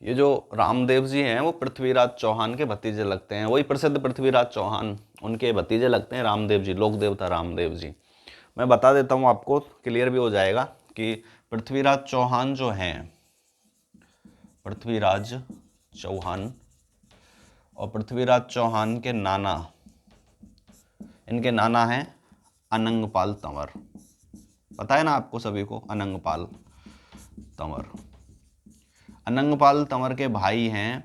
ये जो रामदेव जी हैं वो पृथ्वीराज चौहान के भतीजे लगते हैं, वही प्रसिद्ध पृथ्वीराज चौहान उनके भतीजे लगते हैं रामदेव जी, लोक देवता रामदेव जी। मैं बता देता हूँ आपको, क्लियर भी हो जाएगा कि पृथ्वीराज चौहान जो हैं, पृथ्वीराज चौहान और पृथ्वीराज चौहान के नाना, इनके नाना हैं अनंगपाल तंवर। पता है ना आपको सभी को अनंगपाल तंवर। अनंगपाल तंवर के भाई हैं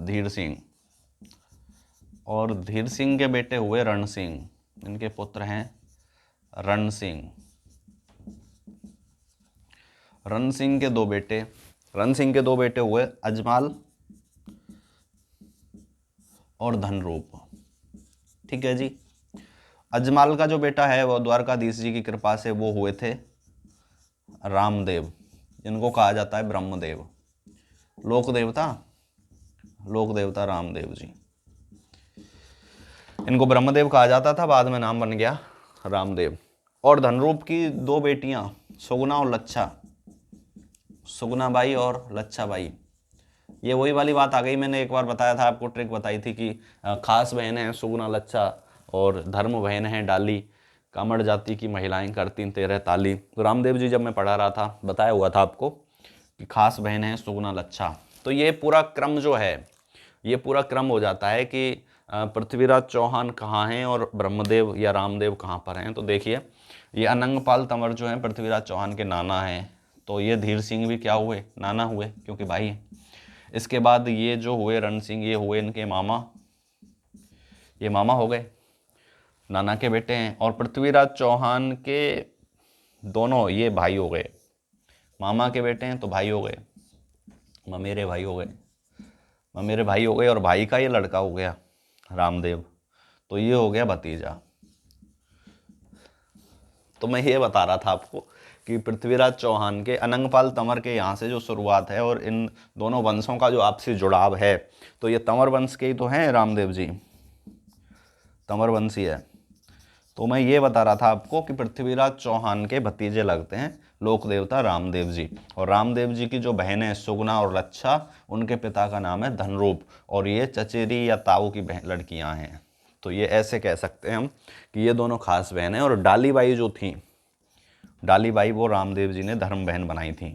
धीर सिंह, और धीर सिंह के बेटे हुए रण सिंह। इनके पुत्र हैं रण सिंह। रण सिंह के दो बेटे हुए अजमाल और धनरूप। ठीक है जी। अजमाल का जो बेटा है वो द्वारकाधीश जी की कृपा से वो हुए थे रामदेव, जिनको कहा जाता है ब्रह्मदेव, लोक देवता रामदेव जी। इनको ब्रह्मदेव कहा जाता था, बाद में नाम बन गया रामदेव। और धनरूप की दो बेटियां सुगुना और लच्छा, सुगुना बाई और लच्छा बाई। ये वही वाली बात आ गई, मैंने एक बार बताया था आपको, ट्रिक बताई थी कि खास बहन है सुगुना लच्छा और धर्म बहन है डाली, कामड़ जाति की महिलाएं करती 13 ताली। तो रामदेव जी जब मैं पढ़ा रहा था बताया हुआ था आपको कि खास बहन है सुगुना लच्छा। तो ये पूरा क्रम जो है, ये पूरा क्रम हो जाता है कि पृथ्वीराज चौहान कहाँ हैं और ब्रह्मदेव या रामदेव कहाँ पर हैं। तो देखिए, ये अनंगपाल तंवर जो हैं पृथ्वीराज चौहान के नाना हैं, तो ये धीर सिंह भी क्या हुए, नाना हुए, क्योंकि भाई हैं। इसके बाद ये जो हुए रण सिंह, ये हुए इनके मामा, ये मामा हो गए, नाना के बेटे हैं। और पृथ्वीराज चौहान के दोनों ये भाई हो गए, मामा के बेटे हैं तो भाई हो गए, ममेरे भाई हो गए, और भाई का ये लड़का हो गया रामदेव, तो ये हो गया भतीजा। तो मैं ये बता रहा था आपको कि पृथ्वीराज चौहान के, अनंगपाल तंवर के यहाँ से जो शुरुआत है, और इन दोनों वंशों का जो आपसी जुड़ाव है, तो ये तंवर वंश के ही तो हैं रामदेव जी, तंवर वंशी है। तो मैं ये बता रहा था आपको कि पृथ्वीराज चौहान के भतीजे लगते हैं लोक देवता रामदेव जी। और रामदेव जी की जो बहनें हैं सुगुना और लच्छा, उनके पिता का नाम है धनरूप, और ये चचेरी या ताऊ की लड़कियां हैं। तो ये ऐसे कह सकते हैं हम कि ये दोनों खास बहन हैं। और डालीबाई जो थी, डालीबाई वो रामदेव जी ने धर्म बहन बनाई थी।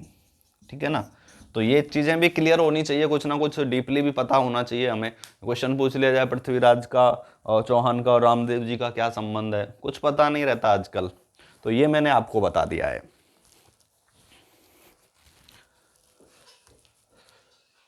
ठीक है ना। तो ये चीज़ें भी क्लियर होनी चाहिए, कुछ ना कुछ डीपली भी पता होना चाहिए हमें। क्वेश्चन पूछ लिया जाए पृथ्वीराज का और चौहान का और रामदेव जी का क्या संबंध है, कुछ पता नहीं रहता आजकल, तो ये मैंने आपको बता दिया है।